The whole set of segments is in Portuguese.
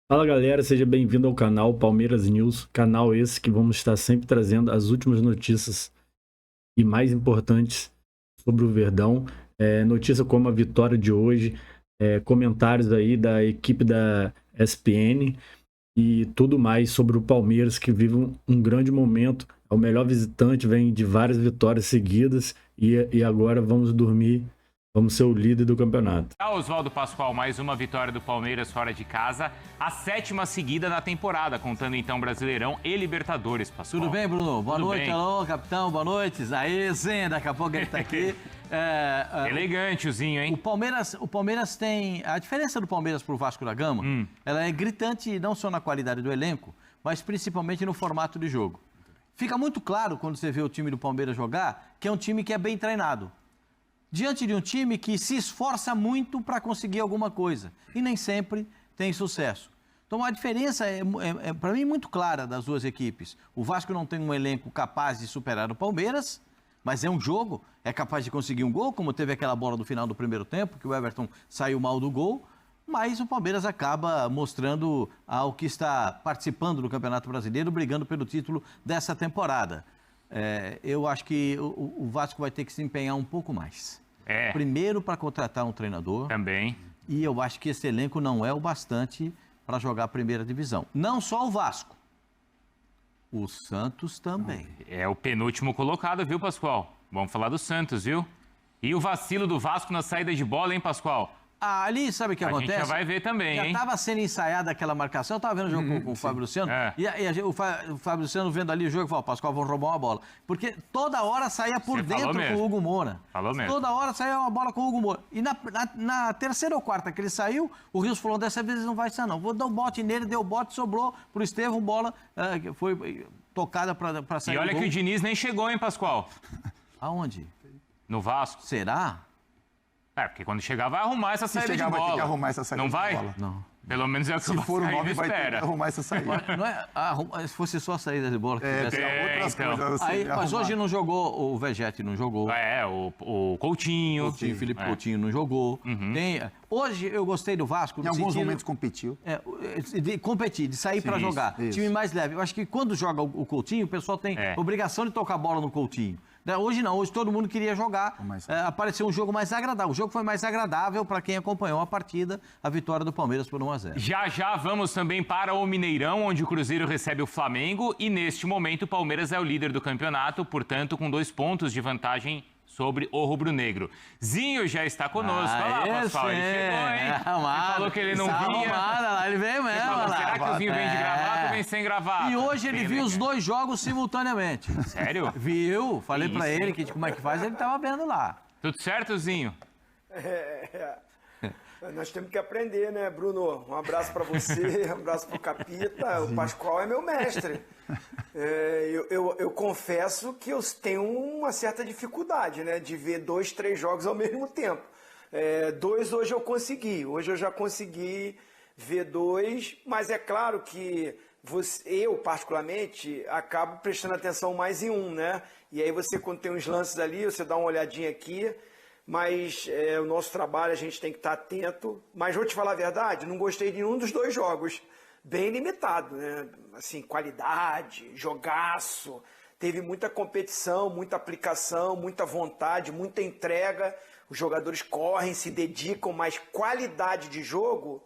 Fala galera, seja bem-vindo ao canal Palmeiras News, canal esse que vamos estar sempre trazendo as últimas notícias e mais importantes sobre o Verdão. Notícia como a vitória de hoje, comentários aí da equipe da ESPN e tudo mais sobre o Palmeiras que vive um grande momento. É o melhor visitante, vem de várias vitórias seguidas e agora vamos dormir, vamos ser o líder do campeonato. Oswaldo Pascoal, mais uma vitória do Palmeiras fora de casa, a 7ª seguida na temporada, contando então Brasileirão e Libertadores, Pascoal. Tudo bem, Bruno? Boa Tudo noite, bem. Alô, capitão, boa noite. Aí, Zen, daqui a pouco ele tá aqui. Elegante o Zinho, hein? O Palmeiras tem... A diferença do Palmeiras pro Vasco da Gama, ela é gritante não só na qualidade do elenco, mas principalmente no formato de jogo. Fica muito claro quando você vê o time do Palmeiras jogar, que é um time que é bem treinado. Diante de um time que se esforça muito para conseguir alguma coisa e nem sempre tem sucesso. Então a diferença para mim, muito clara das duas equipes. O Vasco não tem um elenco capaz de superar o Palmeiras, mas é um jogo, é capaz de conseguir um gol, como teve aquela bola do final do primeiro tempo, que o Everton saiu mal do gol, mas o Palmeiras acaba mostrando ao que está participando do Campeonato Brasileiro, brigando pelo título dessa temporada. Eu acho que o Vasco vai ter que se empenhar um pouco mais. Primeiro para contratar um treinador. Também. E eu acho que esse elenco não é o bastante para jogar a primeira divisão. Não só o Vasco. O Santos também. É o penúltimo colocado, viu, Pascoal? Vamos falar do Santos, viu? E o vacilo do Vasco na saída de bola, hein, Pascoal? Ali, sabe o que acontece? A gente já vai ver também, já hein? Já estava sendo ensaiada aquela marcação, eu estava vendo o jogo com o Fábio Luciano, o Fábio Luciano vendo ali o jogo e falou, Pascoal, vão roubar uma bola. Porque toda hora saía por dentro com o Hugo Moura. Falou mesmo. Toda hora saía uma bola com o Hugo Moura. E na terceira ou quarta que ele saiu, o Rios falou, dessa vez não vai sair não. Vou dar um bote nele, deu bote, sobrou pro Estevão, bola foi tocada para sair. E olha que o Diniz nem chegou, hein, Pascoal? Aonde? No Vasco. Será? Porque quando chegar vai arrumar essa saída de bola. Vai ter que arrumar essa saída não de vai? bola. Não. Pelo menos é o que Se for o 9, vai ter espera. que arrumar essa saída. Não é, se fosse só a saída de bola que tivesse... outras então. coisas. Aí, mas hoje não jogou, o Vegete não jogou. O Coutinho. Felipe Coutinho não jogou. Hoje eu gostei do Vasco. Em alguns momentos competiu. De competir, de sair para jogar. Isso. Time mais leve. Eu acho que quando joga o Coutinho, o pessoal tem obrigação de tocar a bola no Coutinho. Hoje não, hoje todo mundo queria jogar. Apareceu um jogo mais agradável. O jogo foi mais agradável para quem acompanhou a partida, a vitória do Palmeiras por 1-0. Já vamos também para o Mineirão, onde o Cruzeiro recebe o Flamengo. E neste momento o Palmeiras é o líder do campeonato, portanto com 2 pontos de vantagem sobre o rubro-negro. Zinho já está conosco. Olha lá, Pascoal, ele chegou, hein? Ele falou que ele não vinha. Ele veio mesmo. Falou, será que o Zinho vem de gravata ou vem sem gravata? E hoje ele viu os 2 jogos simultaneamente. Sério? Viu? Falei para ele que como é que faz, ele estava vendo lá. Tudo certo, Zinho? Nós temos que aprender, né, Bruno? Um abraço para você, um abraço para o Capita. O Pascoal é meu mestre. Eu confesso que eu tenho uma certa dificuldade, né, de ver 2, 3 jogos ao mesmo tempo. 2 hoje eu consegui. Hoje eu já consegui ver 2, mas é claro que eu, particularmente, acabo prestando atenção mais em um, né? E aí você, quando tem uns lances ali, você dá uma olhadinha aqui. Mas o nosso trabalho a gente tem que estar atento. Mas vou te falar a verdade, não gostei de nenhum dos 2 jogos. Bem limitado, né? Assim, qualidade, jogaço. Teve muita competição, muita aplicação, muita vontade, muita entrega. Os jogadores correm, se dedicam, mas qualidade de jogo,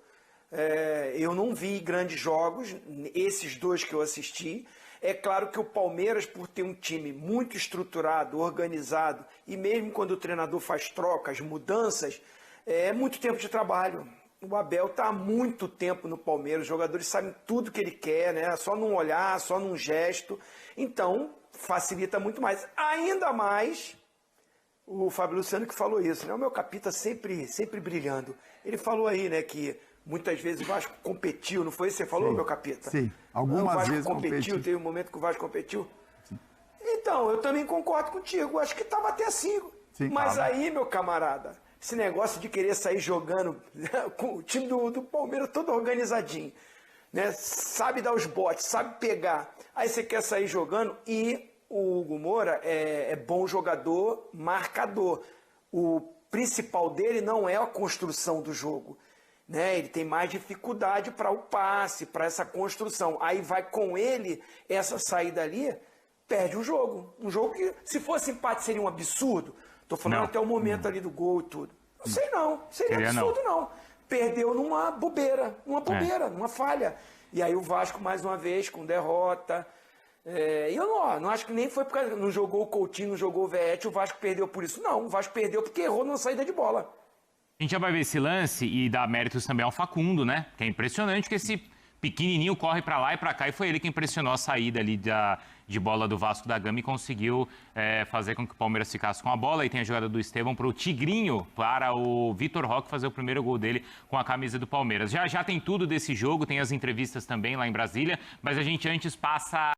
eu não vi grandes jogos, esses 2 que eu assisti. É claro que o Palmeiras, por ter um time muito estruturado, organizado, e mesmo quando o treinador faz trocas, mudanças, é muito tempo de trabalho. O Abel está há muito tempo no Palmeiras, os jogadores sabem tudo que ele quer, né? Só num olhar, só num gesto. Então, facilita muito mais. Ainda mais o Fábio Luciano que falou isso, né? O meu Capita sempre brilhando. Ele falou aí, né, que muitas vezes o Vasco competiu, não foi isso que você falou, meu Capita? Sim, algumas vezes competiu. Teve um momento que o Vasco competiu. Sim. Então, eu também concordo contigo, acho que estava até assim. Sim, mas aí, meu camarada, esse negócio de querer sair jogando com o time do Palmeiras todo organizadinho, né? Sabe dar os botes, sabe pegar. Aí você quer sair jogando e o Hugo Moura é bom jogador, marcador. O principal dele não é a construção do jogo. né? Ele tem mais dificuldade para o passe, para essa construção. Aí vai com ele, essa saída ali, perde o jogo. Um jogo que, se fosse empate, seria um absurdo. Tô falando até o momento ali do gol e tudo. Não sei não, seria absurdo não. Perdeu numa bobeira, numa falha. E aí o Vasco, mais uma vez, com derrota. E eu não acho que nem foi porque não jogou o Coutinho, não jogou o Veete, o Vasco perdeu por isso. Não, o Vasco perdeu porque errou na saída de bola. A gente já vai ver esse lance e dá méritos também ao Facundo, né? Que é impressionante que esse pequenininho corre para lá e para cá e foi ele que impressionou a saída ali de bola do Vasco da Gama e conseguiu fazer com que o Palmeiras ficasse com a bola. E tem a jogada do Estevão para o Tigrinho, para o Vitor Roque fazer o primeiro gol dele com a camisa do Palmeiras. Já tem tudo desse jogo, tem as entrevistas também lá em Brasília, mas a gente antes passa...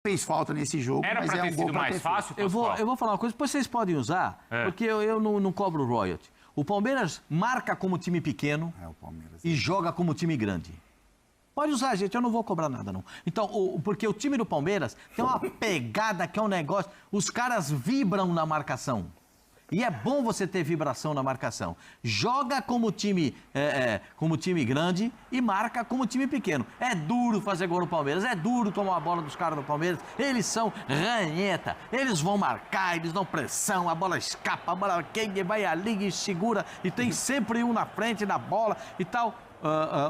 Fez falta nesse jogo, Era mas para ter sido mais fácil, eu vou falar uma coisa, depois vocês podem usar, porque eu não cobro royalty. O Palmeiras marca como time pequeno e joga como time grande. Pode usar, gente, eu não vou cobrar nada, não. Então, porque o time do Palmeiras tem uma pegada que é um negócio... Os caras vibram na marcação. E é bom você ter vibração na marcação. Joga como time grande e marca como time pequeno. É duro fazer gol no Palmeiras, é duro tomar a bola dos caras do Palmeiras. Eles são ranheta, eles vão marcar, eles dão pressão, a bola escapa, a bola quem vai ali e segura. E tem sempre um na frente da bola e tal.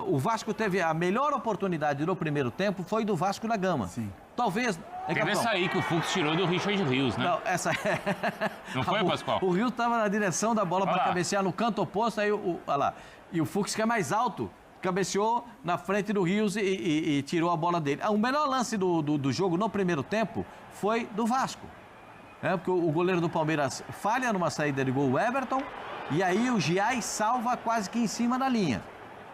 O Vasco teve a melhor oportunidade no primeiro tempo, foi do Vasco da Gama. Sim. Talvez... Teve essa aí que o Fux tirou do Richard Rios, né? Não, essa Não foi, Pascoal? O Rios estava na direção da bola para cabecear no canto oposto, aí olha lá. E o Fux, que é mais alto, cabeceou na frente do Rios e tirou a bola dele. O melhor lance do jogo no primeiro tempo foi do Vasco. Porque o goleiro do Palmeiras falha numa saída de gol, o Everton, e aí o Giai salva quase que em cima da linha.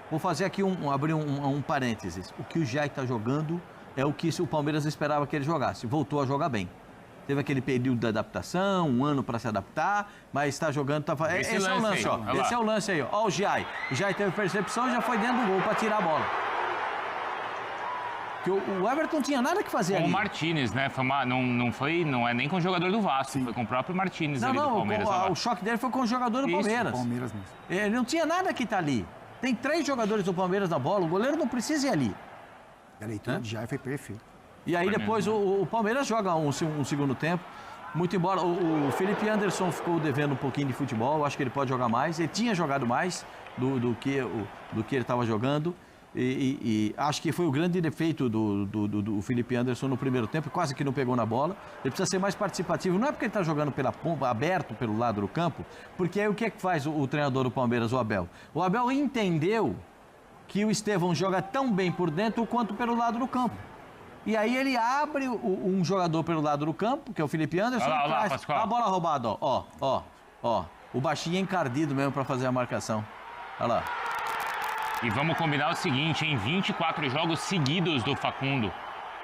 Vou fazer aqui abrir um parênteses. O que o Giai está jogando é o que o Palmeiras esperava que ele jogasse. Voltou a jogar bem. Teve aquele período de adaptação, um ano para se adaptar, mas está jogando... Esse é o lance, ó. Esse é o lance aí, ó. Ó o Giai. O Giai teve percepção e já foi dentro do gol para tirar a bola. Porque o Everton não tinha nada que fazer ali. Com o Martínez, né? Não é nem com o jogador do Vasco, foi com o próprio Martínez ali do Palmeiras. O choque dele foi com o jogador do Palmeiras. Palmeiras mesmo. Ele não tinha nada que tá ali. Tem 3 jogadores do Palmeiras na bola, o goleiro não precisa ir ali. A leitura de Jair foi perfeita. E aí depois o Palmeiras joga um segundo tempo. Muito embora o Felipe Anderson ficou devendo um pouquinho de futebol, acho que ele pode jogar mais. Ele tinha jogado mais do que ele estava jogando. E acho que foi o grande defeito do Felipe Anderson no primeiro tempo, quase que não pegou na bola. Ele precisa ser mais participativo, não é porque ele está jogando pela ponta, aberto pelo lado do campo, porque aí o que é que faz o treinador do Palmeiras, o Abel? O Abel entendeu que o Estevão joga tão bem por dentro quanto pelo lado do campo. E aí ele abre um jogador pelo lado do campo, que é o Felipe Anderson, olha lá, traz a bola roubada, ó. O baixinho é encardido mesmo para fazer a marcação. Olha lá. E vamos combinar o seguinte, em 24 jogos seguidos do Facundo.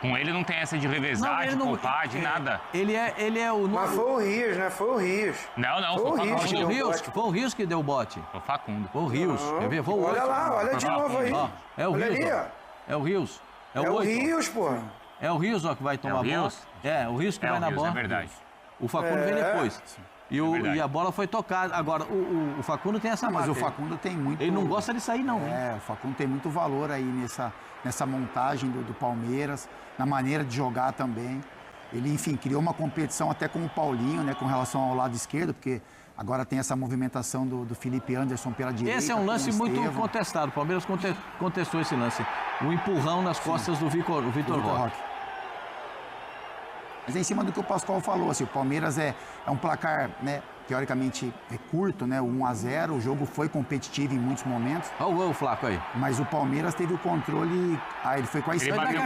Com ele não tem essa de revezar, de poupar, de nada. Ele é o... Mas foi o Rios, né? Foi o Rios. Não, foi o Facundo. Foi o Rios que deu o bote. Foi o Facundo. Foi o Rios. Quer ver? Olha lá, olha de novo aí. Ó, é o olha Rios. ali, ó. É o Rios. É o Rios, pô. É o Rios, ó, que vai tomar a bola. É, o Rios que vai na bola. É verdade. O Facundo vem depois. E a bola foi tocada. Agora, o Facundo tem essa marca. Mas o Facundo tem muito... Ele não gosta de sair, não. O Facundo tem muito valor aí nessa montagem do Palmeiras, na maneira de jogar também. Ele, enfim, criou uma competição até com o Paulinho, né, com relação ao lado esquerdo, porque agora tem essa movimentação do Felipe Anderson pela direita. Esse é um lance muito contestado. O Palmeiras contestou esse lance. Um empurrão nas costas do Vitor Roque. Mas é em cima do que o Pascoal falou, assim, o Palmeiras é um placar, né, teoricamente curto, né, 1-0, o jogo foi competitivo em muitos momentos. Olha o Flaco aí. Mas o Palmeiras teve o controle, ele foi com a esquerda. Ele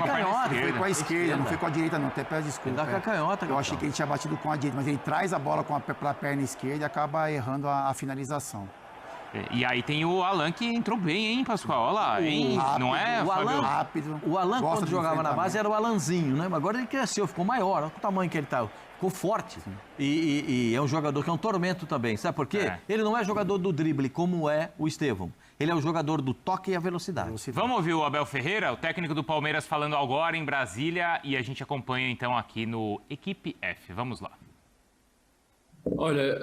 foi com a esquerda, não foi com a direita não, até peço desculpa. Ele dá com a canhota. Eu achei que ele tinha batido com a direita, mas ele traz a bola pela perna esquerda e acaba errando a finalização. E aí tem o Alan que entrou bem, hein, Pascoal? Olha lá, hein? Rápido, não é, o Alan rápido. O Alan, quando jogava na base, era o Alanzinho, né? Mas agora ele cresceu, ficou maior. Olha o tamanho que ele tá. Ficou forte. E é um jogador que é um tormento também. Sabe por quê? Ele não é jogador do drible, como é o Estevão. Ele é o jogador do toque e a velocidade. Vamos ouvir o Abel Ferreira, o técnico do Palmeiras, falando agora em Brasília. E a gente acompanha, então, aqui no Equipe F. Vamos lá. Olha...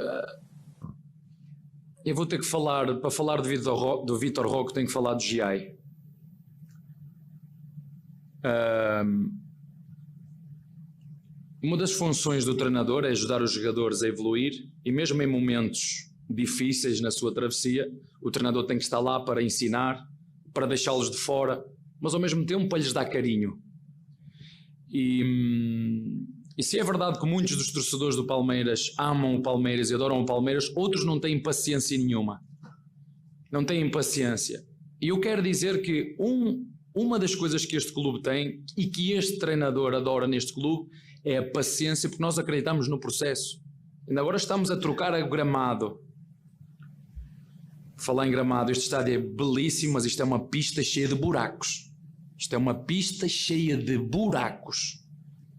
eu vou ter que falar, para falar do Vitor Roque, tenho que falar do GI. Uma das funções do treinador é ajudar os jogadores a evoluir, e mesmo em momentos difíceis na sua travessia, o treinador tem que estar lá para ensinar, para deixá-los de fora, mas ao mesmo tempo para lhes dar carinho. E se é verdade que muitos dos torcedores do Palmeiras amam o Palmeiras e adoram o Palmeiras, outros não têm paciência nenhuma. Não têm paciência. E eu quero dizer que uma das coisas que este clube tem e que este treinador adora neste clube é a paciência, porque nós acreditamos no processo. Ainda agora estamos a trocar o gramado. Falar em gramado, este estádio é belíssimo, mas isto é uma pista cheia de buracos. Isto é uma pista cheia de buracos.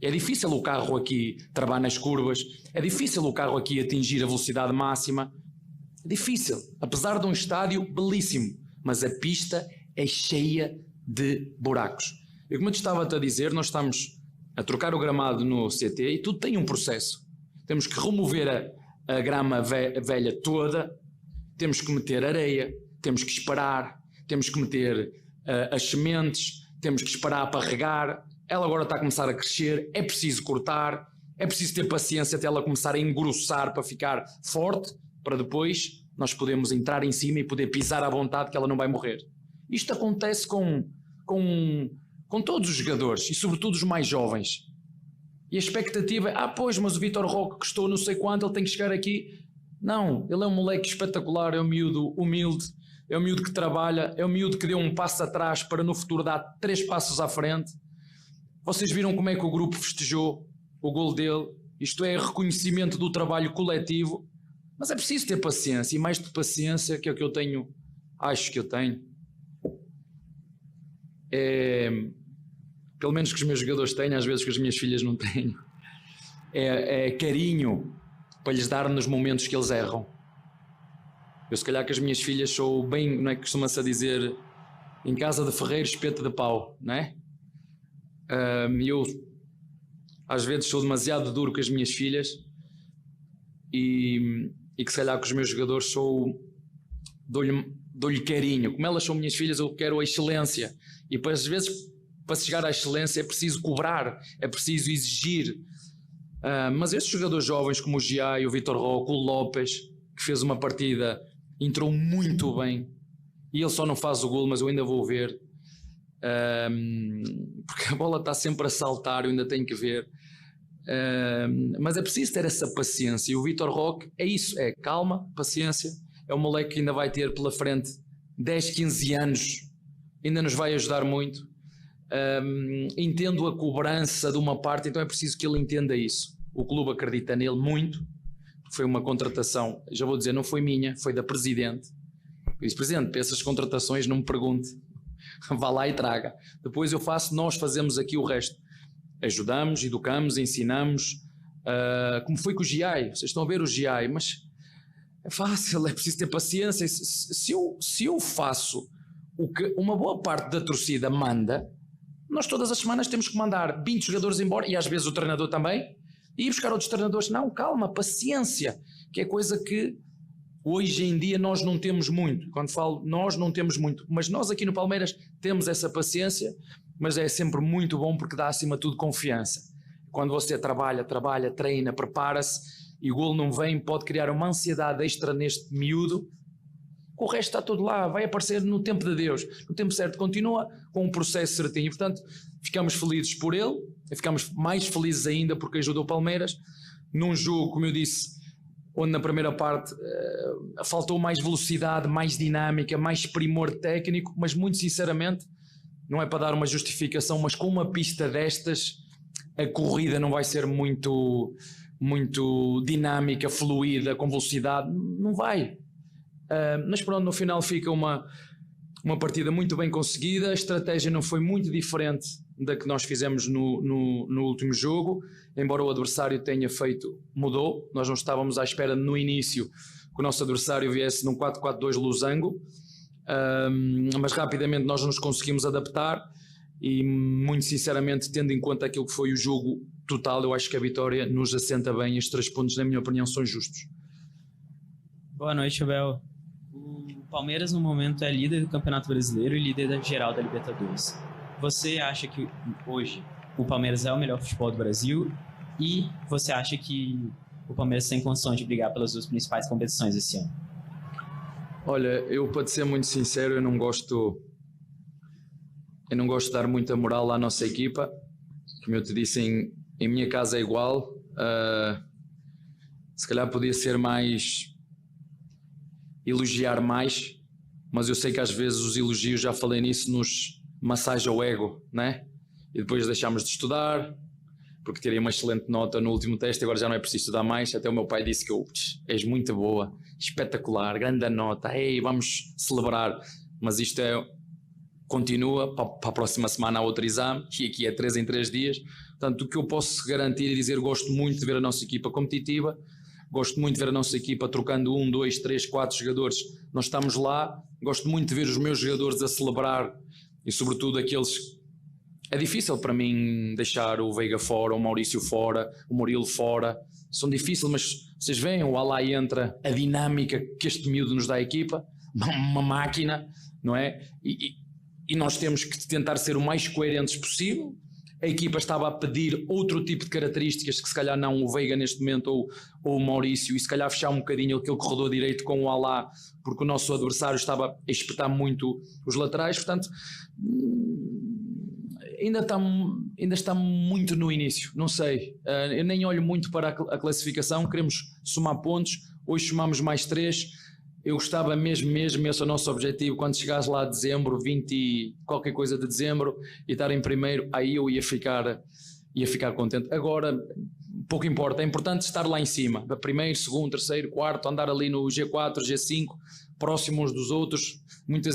É difícil o carro aqui travar nas curvas, é difícil o carro aqui atingir a velocidade máxima. É difícil, apesar de um estádio belíssimo, mas a pista é cheia de buracos. E como eu te estava a dizer, nós estamos a trocar o gramado no CT e tudo tem um processo. Temos que remover a grama velha toda, temos que meter areia, temos que esperar, temos que meter as sementes, temos que esperar para regar. Ela agora está a começar a crescer, é preciso cortar, é preciso ter paciência até ela começar a engrossar para ficar forte, para depois nós podermos entrar em cima e poder pisar à vontade que ela não vai morrer. Isto acontece com todos os jogadores e sobretudo os mais jovens. E a expectativa é, pois, mas o Vitor Roque custou não sei quanto, ele tem que chegar aqui. Não, ele é um moleque espetacular, é um miúdo humilde, é um miúdo que trabalha, é um miúdo que deu um passo atrás para no futuro dar 3 passos à frente. Vocês viram como é que o grupo festejou o gol dele? Isto é reconhecimento do trabalho coletivo, mas é preciso ter paciência, e mais de paciência, que é o que eu tenho, acho que eu tenho, pelo menos que os meus jogadores têm, às vezes que as minhas filhas não têm, é carinho para lhes dar nos momentos que eles erram. Eu se calhar que as minhas filhas sou bem, não é que costuma-se a dizer, em casa de ferreiro, espeto de pau, não é? Eu às vezes sou demasiado duro com as minhas filhas e que se calhar com os meus jogadores dou-lhe carinho. Como elas são minhas filhas, eu quero a excelência, e às vezes para chegar à excelência é preciso cobrar, é preciso exigir. Mas estes jogadores jovens como o Giai, o Vitor Roque, o Lopes, que fez uma partida, entrou muito bem, e ele só não faz o golo, mas eu ainda vou ver, porque a bola está sempre a saltar, eu ainda tenho que ver. Mas é preciso ter essa paciência, e o Vitor Roque é isso, é calma, paciência. É um moleque que ainda vai ter pela frente 10, 15 anos, ainda nos vai ajudar muito. Entendo a cobrança de uma parte, então é preciso que ele entenda isso. O clube acredita nele muito. Foi uma contratação, já vou dizer, não foi minha, foi da Presidente. Eu disse, Presidente, para essas contratações não me pergunte, vá lá e traga. Depois nós fazemos aqui o resto. Ajudamos, educamos, ensinamos, como foi com o GI. Vocês estão a ver o GI, mas é fácil, é preciso ter paciência. Se eu faço o que uma boa parte da torcida manda, nós todas as semanas temos que mandar 20 jogadores embora, e às vezes o treinador também, e ir buscar outros treinadores. Não, calma, paciência, que é coisa que hoje em dia nós não temos muito. Quando falo nós, não temos muito, mas nós aqui no Palmeiras temos essa paciência, mas é sempre muito bom porque dá acima de tudo confiança. Quando você trabalha, treina, prepara-se e o golo não vem, pode criar uma ansiedade extra neste miúdo. O resto está tudo lá, vai aparecer no tempo de Deus, no tempo certo, continua com um processo certinho. E, portanto, ficamos felizes por ele, e ficamos mais felizes ainda porque ajudou o Palmeiras num jogo, como eu disse, onde na primeira parte faltou mais velocidade, mais dinâmica, mais primor técnico, mas muito sinceramente, não é para dar uma justificação, mas com uma pista destas, a corrida não vai ser muito dinâmica, fluida, com velocidade, não vai. Mas pronto, no final fica uma partida muito bem conseguida. A estratégia não foi muito diferente da que nós fizemos no último jogo, embora o adversário mudou. Nós não estávamos à espera no início que o nosso adversário viesse num 4-4-2 losango, mas rapidamente nós nos conseguimos adaptar e, muito sinceramente, tendo em conta aquilo que foi o jogo total, eu acho que a vitória nos assenta bem. Estes 3 pontos, na minha opinião, são justos. Boa noite, Bel. Palmeiras no momento é líder do Campeonato Brasileiro e líder da geral da Libertadores. Você acha que hoje o Palmeiras é o melhor futebol do Brasil e você acha que o Palmeiras tem condição de brigar pelas duas principais competições esse ano? Olha, eu, para te ser muito sincero, eu não gosto de dar muita moral à nossa equipa. Como eu te disse, em minha casa é igual. Se calhar podia ser mais, elogiar mais, mas eu sei que às vezes os elogios, já falei nisso, nos massagem o ego, né? E depois deixámos de estudar, porque tirei uma excelente nota no último teste, agora já não é preciso estudar mais. Até o meu pai disse que és muito boa, espetacular, grande nota, ei, vamos celebrar. Mas isto continua, para a próxima semana há outro exame, e aqui é 3 em 3 dias. Portanto, o que eu posso garantir e dizer, gosto muito de ver a nossa equipa competitiva, gosto muito de ver a nossa equipa trocando 1, 2, 3, 4 jogadores, nós estamos lá, gosto muito de ver os meus jogadores a celebrar, e sobretudo aqueles. É difícil para mim deixar o Veiga fora, o Maurício fora, o Murilo fora, são difíceis, mas vocês veem, o Alá entra, a dinâmica que este miúdo nos dá à equipa, uma máquina, não é? E nós temos que tentar ser o mais coerentes possível. A equipa estava a pedir outro tipo de características, que se calhar não o Veiga neste momento ou o Maurício, e se calhar fechar um bocadinho aquele corredor direito com o Alá, porque o nosso adversário estava a espetar muito os laterais. Portanto, ainda está muito no início, não sei. Eu nem olho muito para a classificação, queremos somar pontos, hoje somamos mais 3. Eu gostava mesmo, esse é o nosso objetivo, quando chegares lá a dezembro, 20 e qualquer coisa de dezembro, e estar em primeiro, aí eu ia ficar contente. Agora, pouco importa, é importante estar lá em cima, primeiro, segundo, terceiro, quarto, andar ali no G4, G5, próximos uns dos outros.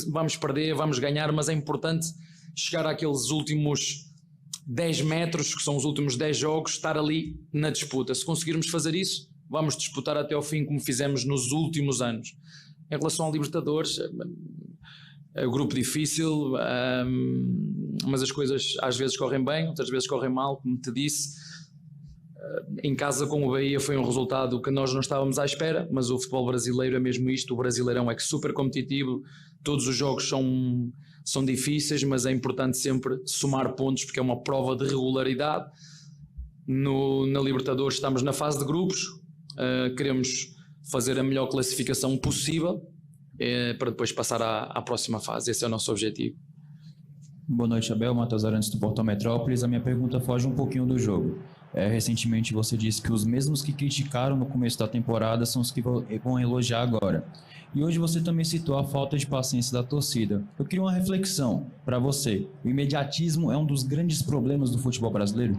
Vamos perder, vamos ganhar, mas é importante chegar àqueles últimos 10 metros, que são os últimos 10 jogos, estar ali na disputa. Se conseguirmos fazer isso, vamos disputar até ao fim, como fizemos nos últimos anos. Em relação ao Libertadores, é um grupo difícil, mas as coisas às vezes correm bem, outras vezes correm mal, como te disse. Em casa com o Bahia foi um resultado que nós não estávamos à espera, mas o futebol brasileiro é mesmo isto, o Brasileirão é super competitivo, todos os jogos são difíceis, mas é importante sempre somar pontos, porque é uma prova de regularidade. Na Libertadores estamos na fase de grupos, queremos fazer a melhor classificação possível para depois passar à próxima fase. Esse é o nosso objetivo. Boa noite, Abel. Matheus Arantes do Portal Metrópolis. A minha pergunta foge um pouquinho do jogo. Recentemente você disse que os mesmos que criticaram no começo da temporada são os que vão elogiar agora. E hoje você também citou a falta de paciência da torcida. Eu queria uma reflexão para você. O imediatismo é um dos grandes problemas do futebol brasileiro?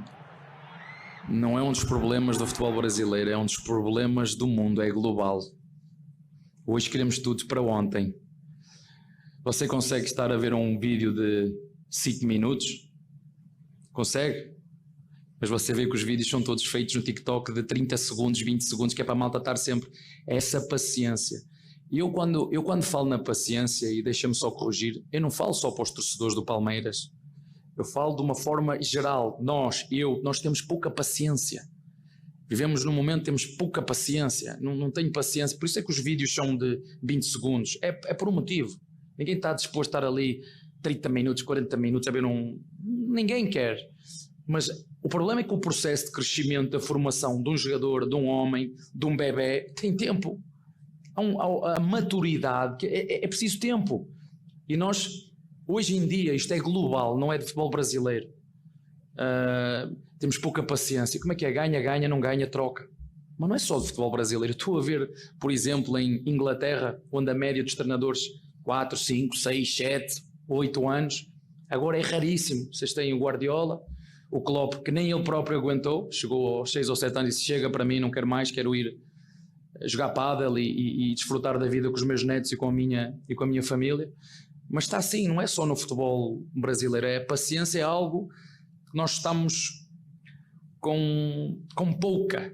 Não é um dos problemas do futebol brasileiro, é um dos problemas do mundo, é global. Hoje queremos tudo para ontem. Você consegue estar a ver um vídeo de 5 minutos? Consegue? Mas você vê que os vídeos são todos feitos no TikTok de 30 segundos, 20 segundos, que é para a malta estar sempre essa paciência. E eu quando falo na paciência, e deixa-me só corrigir, eu não falo só para os torcedores do Palmeiras. Eu falo de uma forma geral. Nós temos pouca paciência. Vivemos num momento, temos pouca paciência. Não tenho paciência. Por isso é que os vídeos são de 20 segundos. É por um motivo. Ninguém está disposto a estar ali 30 minutos, 40 minutos a ver Ninguém quer. Mas o problema é que o processo de crescimento, da formação de um jogador, de um homem, de um bebê, tem tempo. A maturidade, é preciso tempo. E nós... Hoje em dia, isto é global, não é de futebol brasileiro. Temos pouca paciência. Como é que é? Ganha, não ganha, troca. Mas não é só de futebol brasileiro. Estou a ver, por exemplo, em Inglaterra, onde a média dos treinadores 4, 5, 6, 7, 8 anos. Agora é raríssimo. Vocês têm o Guardiola, o Klopp, que nem ele próprio aguentou. Chegou aos 6 ou 7 anos e disse, chega para mim, não quero mais, quero ir jogar pádel e desfrutar da vida com os meus netos e com a minha família. Mas está assim, não é só no futebol brasileiro, a paciência é algo que nós estamos com pouca.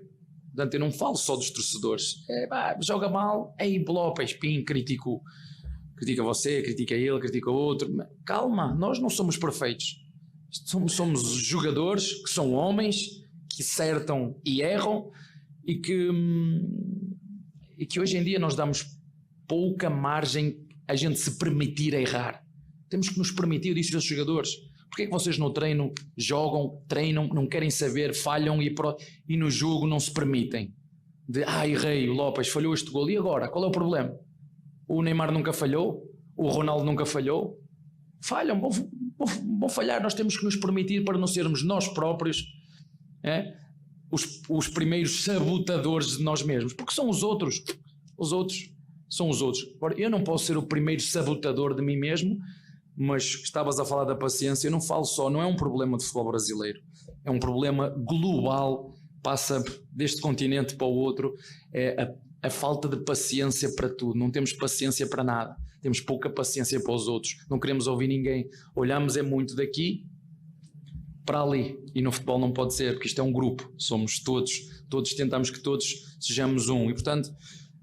Portanto, eu não falo só dos torcedores. Joga mal, blopa, espinho, critica você, critica ele, critica o outro. Calma, nós não somos perfeitos. Somos jogadores que são homens, que acertam e erram, e que hoje em dia nós damos pouca margem a gente se permitir errar. Temos que nos permitir, eu disse aos jogadores, porque é que vocês no treino jogam, treinam, não querem saber, falham e no jogo não se permitem? Errei, o Lopes falhou este gol, e agora? Qual é o problema? O Neymar nunca falhou? O Ronaldo nunca falhou? Falham, vão falhar, nós temos que nos permitir para não sermos nós próprios os primeiros sabotadores de nós mesmos, porque são os outros são os outros. Agora, eu não posso ser o primeiro sabotador de mim mesmo, mas estavas a falar da paciência, eu não falo só, não é um problema de futebol brasileiro, é um problema global, passa deste continente para o outro, é a falta de paciência para tudo, não temos paciência para nada, temos pouca paciência para os outros, não queremos ouvir ninguém, olhamos muito daqui para ali, e no futebol não pode ser, porque isto é um grupo, somos todos tentamos que todos sejamos um, e portanto,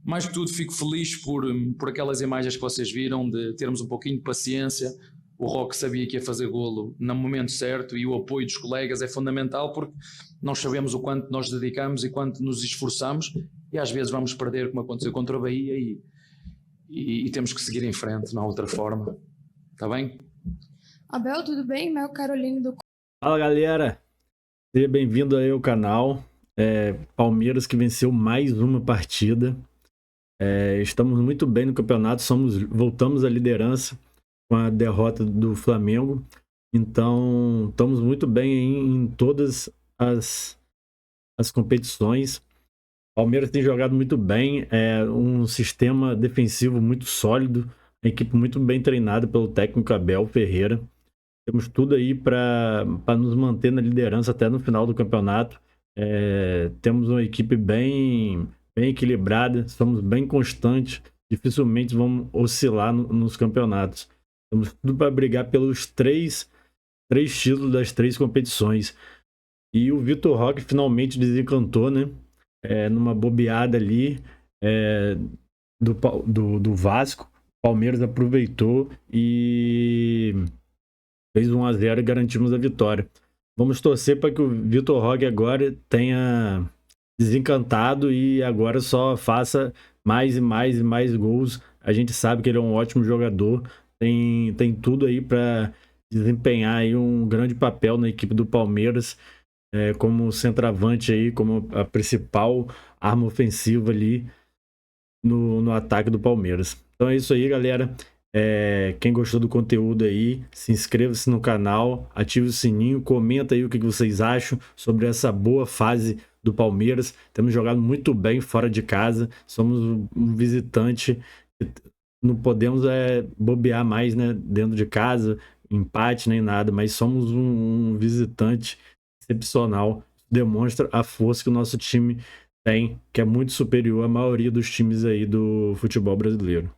mais que tudo fico feliz por aquelas imagens que vocês viram, de termos um pouquinho de paciência. O Roque sabia que ia fazer golo no momento certo, e o apoio dos colegas é fundamental, porque nós sabemos o quanto nós dedicamos e quanto nos esforçamos, e às vezes vamos perder, como aconteceu contra a Bahia, e temos que seguir em frente, não há outra forma. Está bem? Abel, tudo bem? Mel Caroline do... Fala, galera! Seja bem-vindo aí ao canal. Palmeiras que venceu mais uma partida. Estamos muito bem no campeonato, voltamos à liderança com a derrota do Flamengo. Então, estamos muito bem em todas as competições. Palmeiras tem jogado muito bem, um sistema defensivo muito sólido, uma equipe muito bem treinada pelo técnico Abel Ferreira. Temos tudo aí para nos manter na liderança até no final do campeonato. Temos uma equipe bem equilibrada, somos bem constantes, dificilmente vamos oscilar nos campeonatos. Temos tudo para brigar pelos três títulos das 3 competições. E o Vitor Roque finalmente desencantou, né? Numa bobeada ali do Vasco. O Palmeiras aproveitou e fez 1-0 e garantimos a vitória. Vamos torcer para que o Vitor Roque agora tenha desencantado e agora só faça mais e mais gols. A gente sabe que ele é um ótimo jogador, tem tudo aí para desempenhar aí um grande papel na equipe do Palmeiras, como centroavante aí, como a principal arma ofensiva ali no ataque do Palmeiras. Então é isso aí, galera. Quem gostou do conteúdo aí, se inscreva-se no canal, ative o sininho, comenta aí o que vocês acham sobre essa boa fase do Palmeiras. Temos jogado muito bem fora de casa, somos um visitante, não podemos bobear mais, né, dentro de casa, empate nem nada, mas somos um visitante excepcional. Demonstra a força que o nosso time tem, que é muito superior à maioria dos times aí do futebol brasileiro.